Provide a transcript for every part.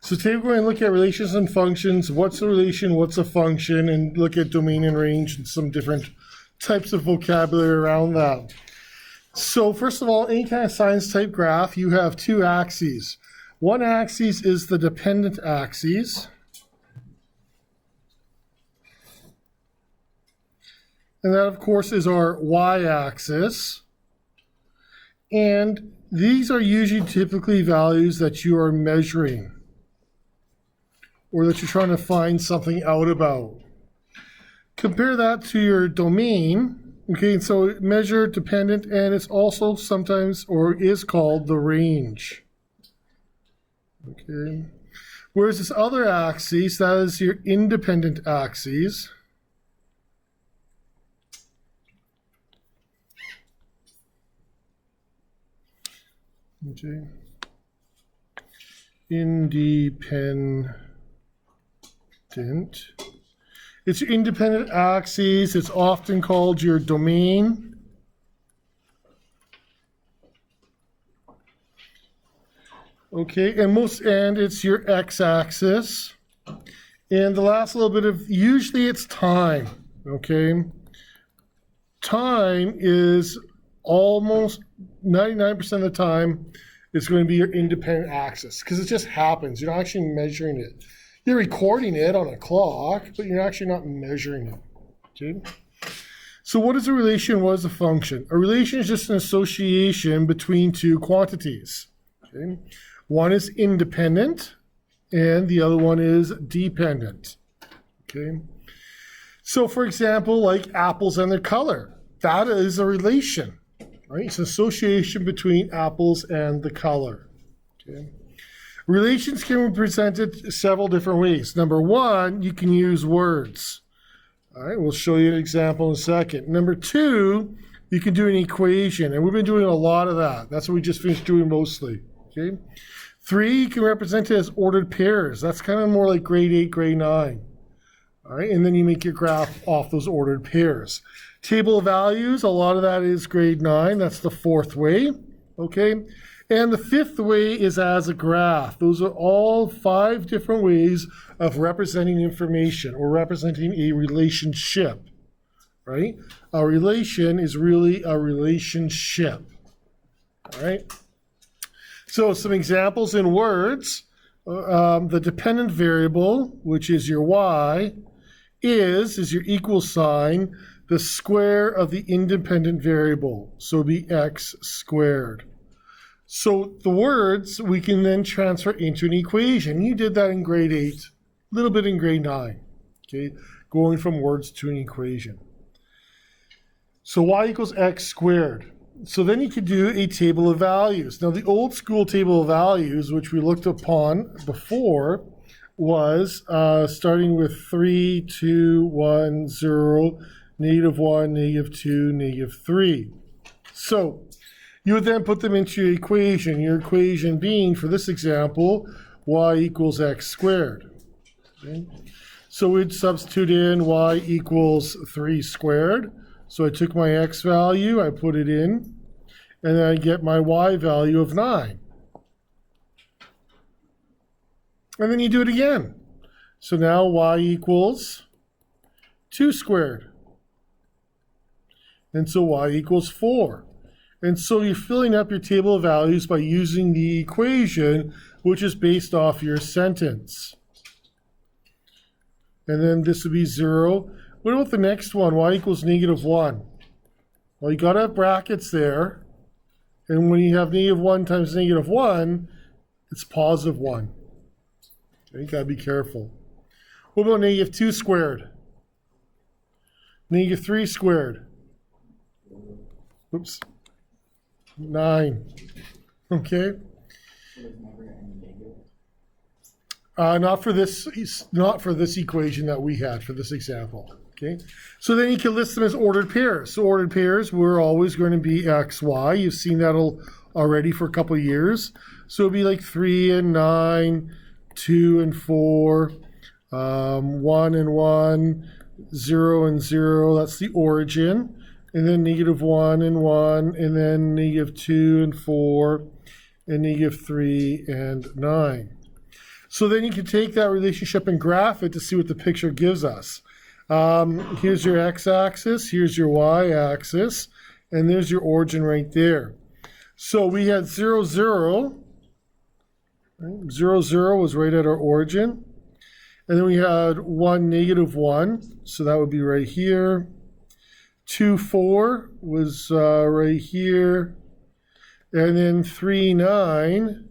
So today we're going to look at relations and functions. What's a relation, what's a function, and look at domain and range and some different types of vocabulary around that. So first of all, any kind of science type graph, you have two axes. One axis is the dependent axis. And that, of course, is our y-axis. And these are usually typically values that you are measuring, or that you're trying to find something out about. Compare that to your domain. Okay, so measure, dependent, and it's also sometimes, or is called, the range. Okay. Whereas this other axis, that is your independent axis. Okay. Independent. It's your independent axis. It's often called your domain. Okay, and it's your x-axis. And the last little bit of, usually it's time. Okay, time is almost 99% of the time it's going to be your independent axis because it just happens. You're not actually measuring it. You're recording it on a clock, but you're actually not measuring it. Okay? So what is a relation? What is a function? A relation is just an association between two quantities. Okay? One is independent, and the other one is dependent. Okay? So for example, like apples and their color. That is a relation. Right? It's an association between apples and the color. Okay? Relations can be presented several different ways. Number one, you can use words. All right, we'll show you an example in a second. Number two, you can do an equation, and we've been doing a lot of that. That's what we just finished doing mostly. Okay. Three, you can represent it as ordered pairs. That's kind of more like grade 8, grade 9. All right, and then you make your graph off those ordered pairs. Table of values, a lot of that is grade 9. That's the fourth way. Okay. And the fifth way is as a graph. Those are all 5 different ways of representing information or representing a relationship, right? A relation is really a relationship, all right? So some examples in words. The dependent variable, which is your y, is your equal sign, the square of the independent variable. So it'll be x squared. So the words we can then transfer into an equation. You did that in grade 8, a little bit in grade 9, okay, going from words to an equation. So y equals x squared. So then you could do a table of values. Now the old school table of values, which we looked upon before, was starting with 3, 2, 1, 0, -1, -2, -3. So you would then put them into your equation. Your equation being, for this example, y equals x squared. Okay? So we'd substitute in y equals 3 squared. So I took my x value, I put it in, and then I get my y value of 9. And then you do it again. So now y equals 2 squared. And so y equals 4. And so you're filling up your table of values by using the equation, which is based off your sentence. And then this would be 0. What about the next one? Y equals -1. Well, you got to have brackets there. And when you have -1 times -1, it's +1. Okay, you got to be careful. What about -2 squared? -3 squared? Oops. 9. Okay. Not for this equation that we had for this example. Okay. So then you can list them as ordered pairs. So ordered pairs were always going to be x, y. You've seen that already for a couple of years. So it'd be like 3 and 9, 2 and 4, 1 and 1, 0 and 0. That's the origin. And then -1 and 1, and then -2 and 4, and -3 and 9. So then you can take that relationship and graph it to see what the picture gives us. Here's your x-axis, here's your y-axis, and there's your origin right there. So we had 0, 0. Right? 0, 0 was right at our origin. And then we had 1, negative 1, so that would be right here. 2, 4 was right here. And then 3, 9.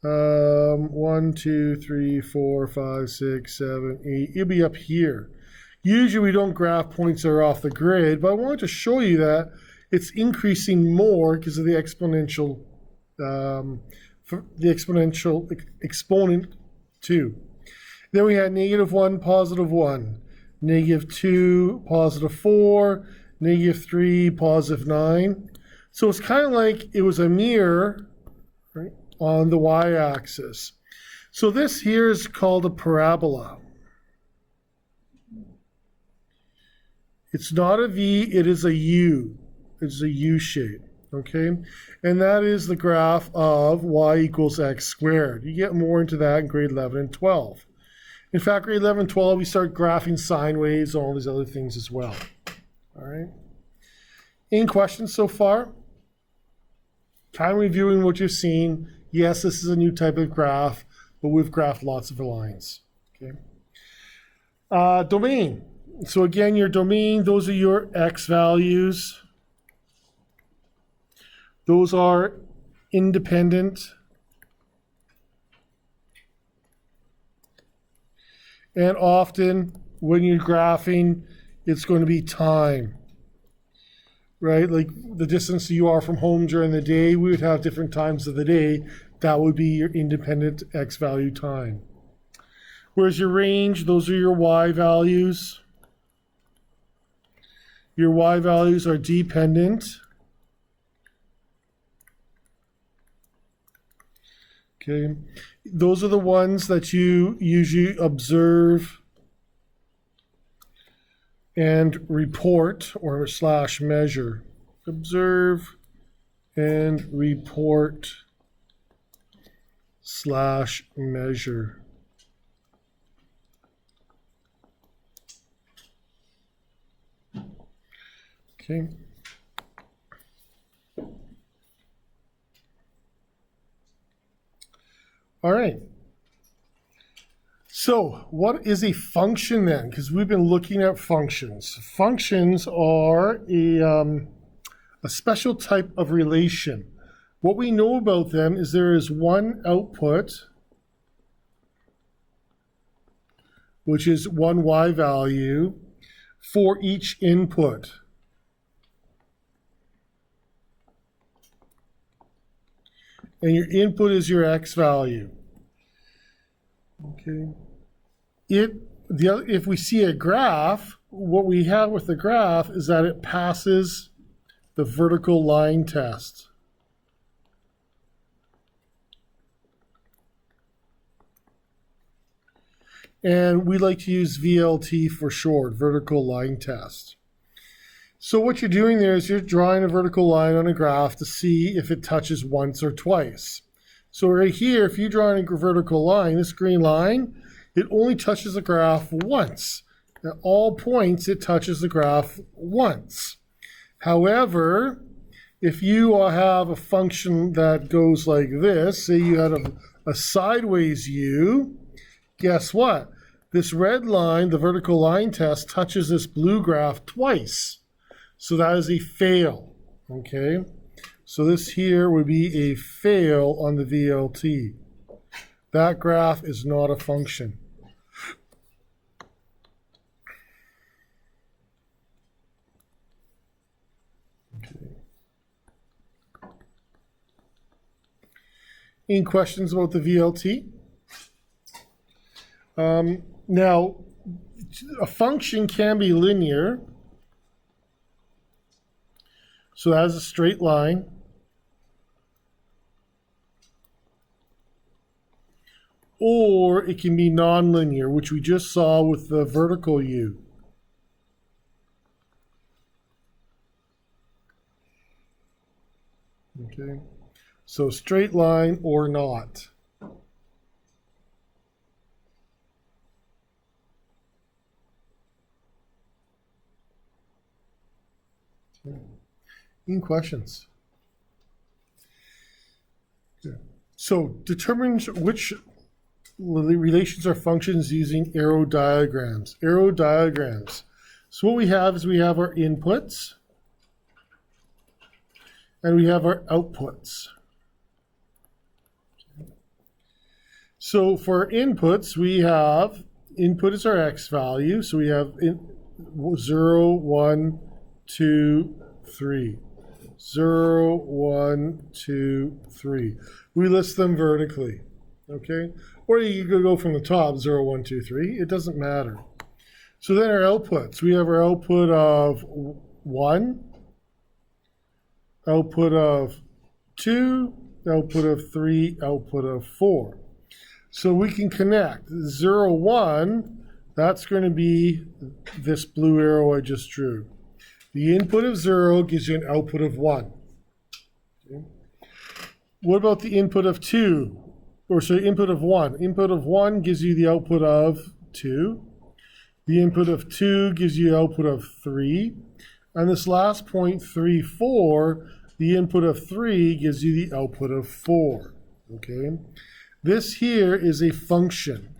1, 2, 3, 4, 5, 6, 7, 8. It'll be up here. Usually we don't graph points that are off the grid, but I wanted to show you that it's increasing more because of the exponential, exponent 2. Then we had negative 1, positive 1, negative 2, positive 4, negative 3, positive 9. So it's kind of like it was a mirror, right, on the y-axis. So this here is called a parabola. It's not a V, it is a U. It's a U shape, okay? And that is the graph of y equals x squared. You get more into that in grade 11 and 12. In fact, grade 11 and 12, we start graphing sine waves and all these other things as well. All right? Any questions so far? Kind of reviewing what you've seen. Yes, this is a new type of graph, but we've graphed lots of lines. Okay. Domain. So again, your domain, those are your x values. Those are independent. And often when you're graphing, it's going to be time, right? Like the distance you are from home during the day, we would have different times of the day. That would be your independent x value time. Whereas your range, those are your y values. Your y values are dependent. Okay, those are the ones that you usually observe and report or slash measure. Observe and report slash measure. Okay. All right. So what is a function then? Because we've been looking at functions. Functions are a special type of relation. What we know about them is there is one output, which is one y value, for each input. And your input is your x value. Okay. If we see a graph, what we have with the graph is that it passes the vertical line test. And we like to use VLT for short, vertical line test. So what you're doing there is you're drawing a vertical line on a graph to see if it touches once or twice. So right here, if you're drawing a vertical line, this green line, it only touches the graph once. At all points, it touches the graph once. However, if you have a function that goes like this, say you had a sideways U, guess what? This red line, the vertical line test, touches this blue graph twice. So that is a fail, okay? So this here would be a fail on the VLT. That graph is not a function. Okay. Any questions about the VLT? Now, a function can be linear. So that is a straight line. Or it can be nonlinear, which we just saw with the vertical U. Okay, so straight line or not. Any questions? Okay. So determine which relations are functions using arrow diagrams. Arrow diagrams. So what we have is we have our inputs and we have our outputs. So for our inputs, we have input is our x value. So we have 0, 1, 2, 3. 0, 1, 2, 3. We list them vertically. Okay? Or you could go from the top, 0, 1, 2, 3. It doesn't matter. So then our outputs. We have our output of 1, output of 2, output of 3, output of 4. So we can connect 0, 1, that's going to be this blue arrow I just drew. The input of 0 gives you an output of 1. Okay. What about the input of 2? Or sorry, input of 1. Input of 1 gives you the output of 2. The input of 2 gives you the output of 3. And this last point, 3, 4, the input of 3 gives you the output of 4. Okay? This here is a function.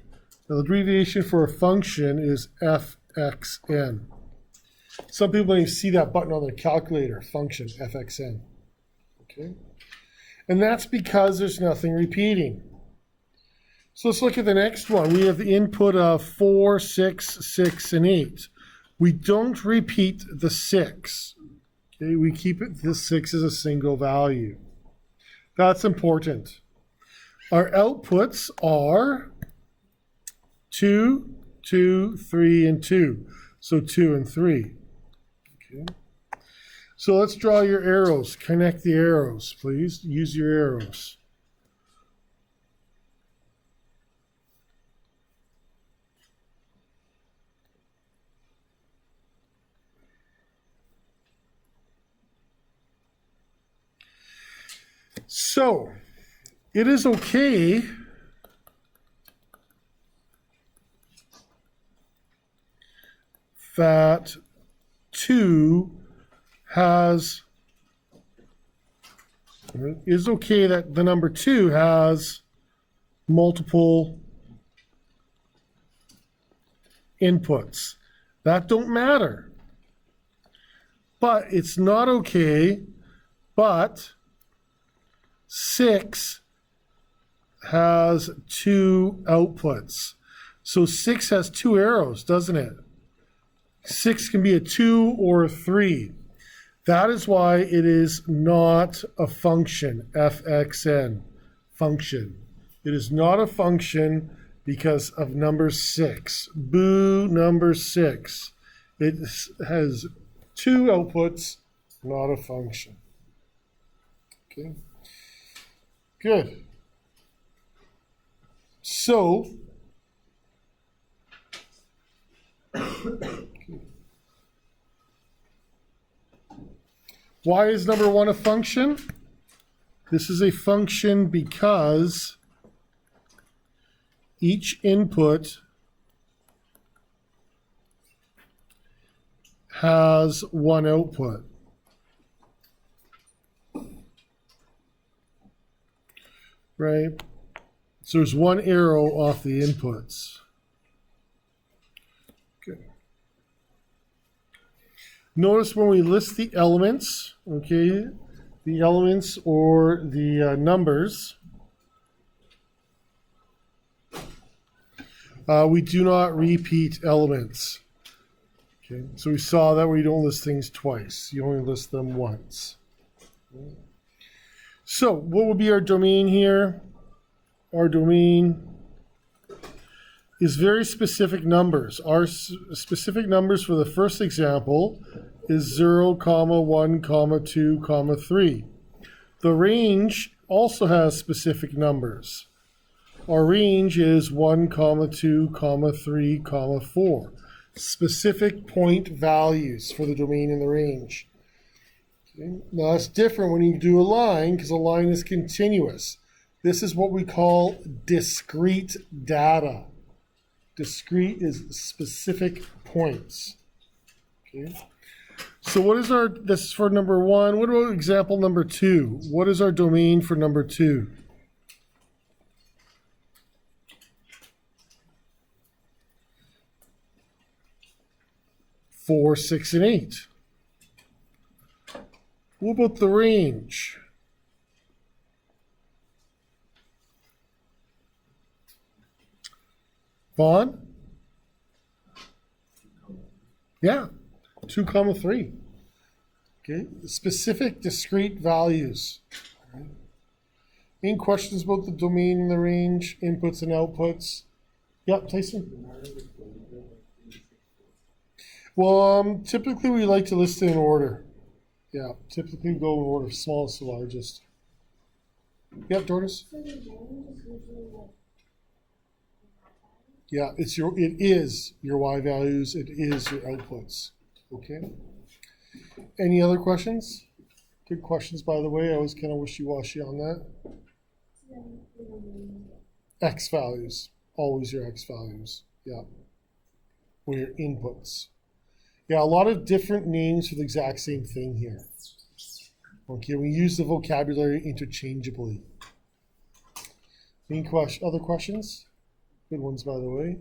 Now, the abbreviation for a function is fxn. Some people may see that button on their calculator, function, fxn. Okay? And that's because there's nothing repeating. So let's look at the next one. We have the input of 4, 6, 6, and 8. We don't repeat the 6. Okay? We keep it, this 6 is a single value. That's important. Our outputs are 2, 2, 3, and 2. So 2 and 3. Okay. So let's draw your arrows. Connect the arrows, please. Use your arrows. So, it is okay that 2 has, it is okay that the number 2 has multiple inputs. That don't matter. But it's not okay, but 6 has 2 outputs. So 6 has 2 arrows, doesn't it? 6 can be a 2 or a 3. That is why it is not a function, fxn, function. It is not a function because of number 6. Boo, number 6. It has 2 outputs, not a function. Okay. Good. So, why is number 1 a function? This is a function because each input has 1 output. Right? So there's 1 arrow off the inputs. Okay. Notice when we list the elements, okay, the elements or the numbers, we do not repeat elements. Okay, so we saw that we don't list things twice. You only list them once. Okay. So what would be our domain here? Our domain is very specific numbers. Our specific numbers for the first example is 0, 1, 2, 3. The range also has specific numbers. Our range is 1, 2, 3, 4. Specific point values for the domain and the range. Okay. Now that's different when you do a line because a line is continuous. This is what we call discrete data. Discrete is specific points. Okay. So what is our, this is for number 1. What about example number 2? What is our domain for number 2? 4, 6, and 8. What about the range? Vaughn? Yeah, 2, 3. Okay, specific discrete values. Right. Any questions about the domain and the range, inputs and outputs? Yep, Tyson? Well, typically we like to list it in order. Yeah, typically go in order, smallest to largest. Yep, Doris? Yeah, it is your Y values, it is your outputs. Okay. Any other questions? Good questions, by the way. I was kind of wishy-washy on that. X values, always your X values. Yeah. Or your inputs. Yeah, a lot of different names for the exact same thing here. Okay, we use the vocabulary interchangeably. Any other questions? Good ones, by the way.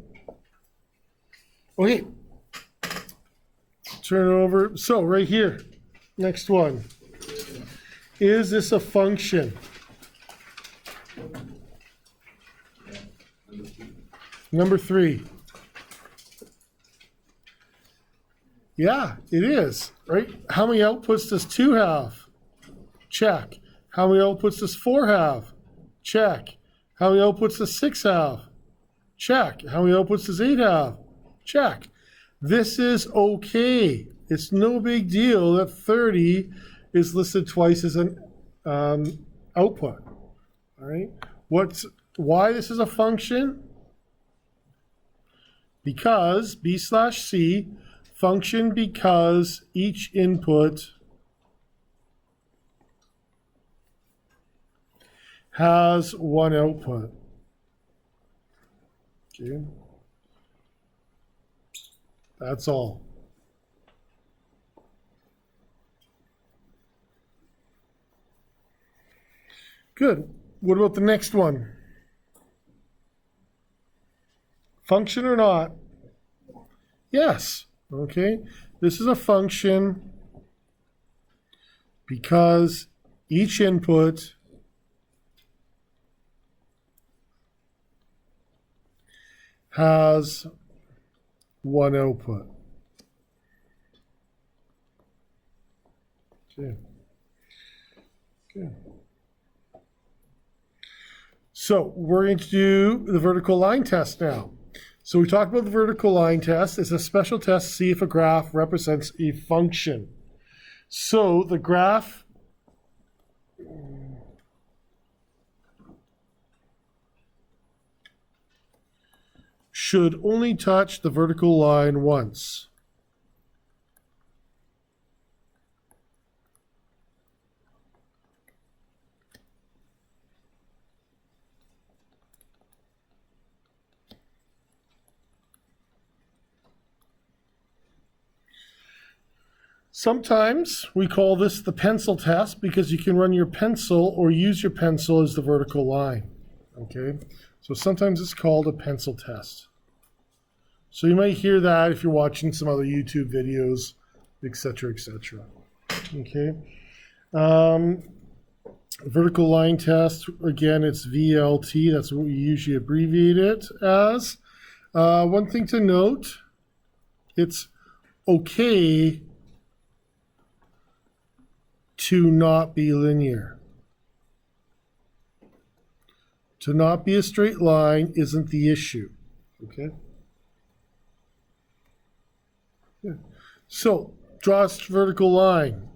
Okay. Turn it over. So, right here. Next one. Is this a function? Number 3. Yeah, it is, right? How many outputs does 2 have? Check. How many outputs does 4 have? Check. How many outputs does 6 have? Check. How many outputs does 8 have? Check. This is okay. It's no big deal that 30 is listed twice as an output. All right. Why this is a function? Because B/C function because each input has one output. Okay. That's all. Good. What about the next one? Function or not? Yes. Okay. This is a function because each input has one output. Okay. Okay. So we're going to do the vertical line test now. So we talked about the vertical line test. It's a special test to see if a graph represents a function. So the graph should only touch the vertical line once. Sometimes we call this the pencil test because you can run your pencil or use your pencil as the vertical line. Okay, so sometimes it's called a pencil test. So you might hear that if you're watching some other YouTube videos, etc., etc. Okay, vertical line test, again, it's VLT. That's what we usually abbreviate it as. One thing to note, it's okay to not be linear. To not be a straight line isn't the issue. Okay? Yeah. So, draw a vertical line.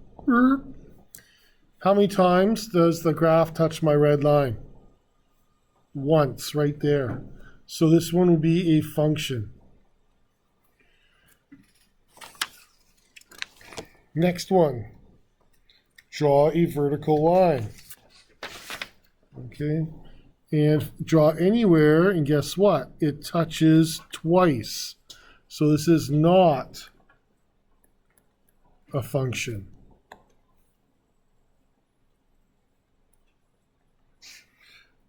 How many times does the graph touch my red line? Once, right there. So this one would be a function. Next one. Draw a vertical line. Okay, and draw anywhere, and guess what? It touches twice. So this is not a function.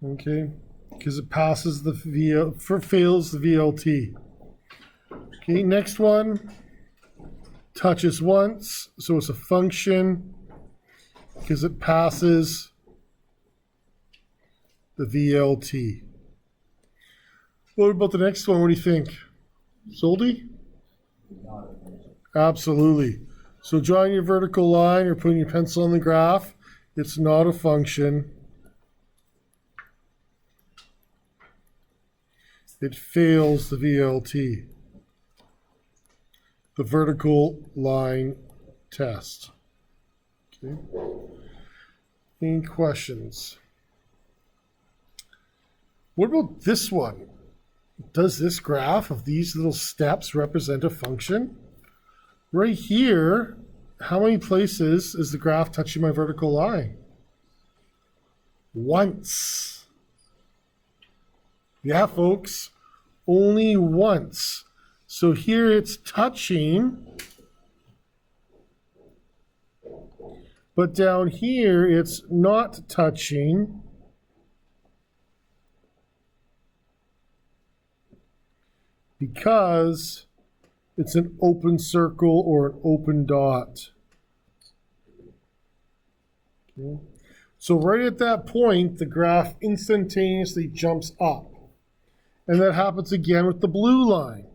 Okay, because it passes the fails the VLT. Okay, next one, touches once, so it's a function because it passes the VLT. What about the next one? What do you think? Soldy? Absolutely. So drawing your vertical line or putting your pencil on the graph, it's not a function. It fails the VLT, the vertical line test. Okay. Any questions? What about this one? Does this graph of these little steps represent a function? Right here, how many places is the graph touching my vertical line? Once. Yeah, folks, only once. So here it's touching, but down here it's not touching. Because it's an open circle or an open dot. Okay. So right at that point, the graph instantaneously jumps up. And that happens again with the blue line.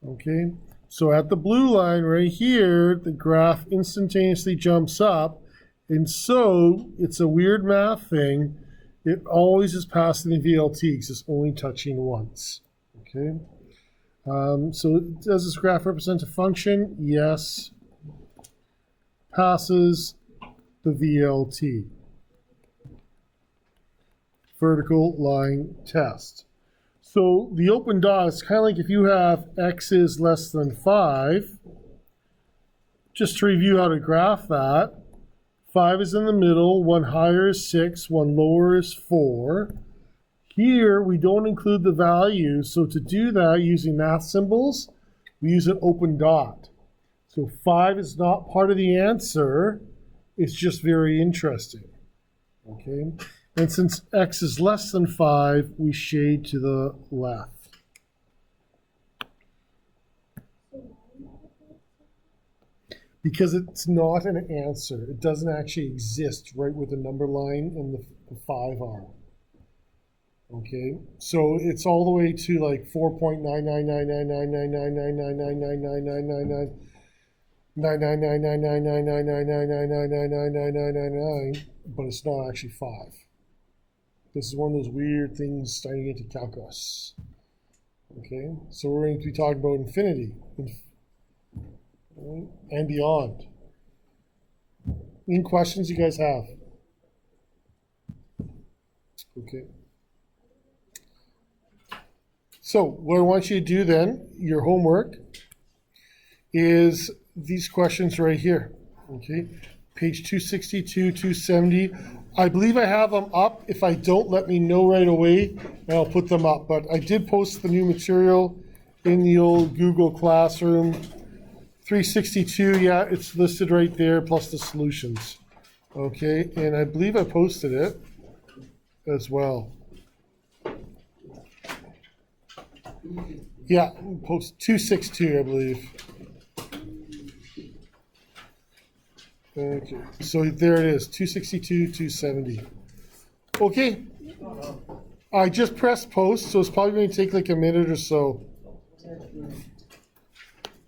Okay, so at the blue line right here, the graph instantaneously jumps up. And so it's a weird math thing. It always is passing the VLT because it's only touching once. Okay, so does this graph represent a function? Yes. Passes the VLT. Vertical line test. So the open dot is kind of like if you have x is less than 5. Just to review how to graph that, 5 is in the middle, one higher is 6, one lower is 4. Here, we don't include the values, so to do that using math symbols, we use an open dot. So 5 is not part of the answer, it's just very interesting. Okay, and since x is less than 5, we shade to the left. Because it's not an answer, it doesn't actually exist right where the number line and the 5 are. Okay, so it's all the way to like 4.99999999999999999999999999999999999999999999999999999999999999999999999999999999999999999999999999999999999999999. But it's not actually 5. This is one of those weird things starting into calculus. Okay, so we're going to be talking about infinity and beyond. Any questions you guys have? Okay. So what I want you to do then, your homework, is these questions right here. Okay. Page 262, 270. I believe I have them up. If I don't, let me know right away, and I'll put them up. But I did post the new material in the old Google Classroom. 362, yeah, it's listed right there, plus the solutions. Okay, and I believe I posted it as well. Yeah, post 262, I believe. Okay, so there it is, 262, 270. Okay, I just pressed post, so it's probably going to take like a minute or so.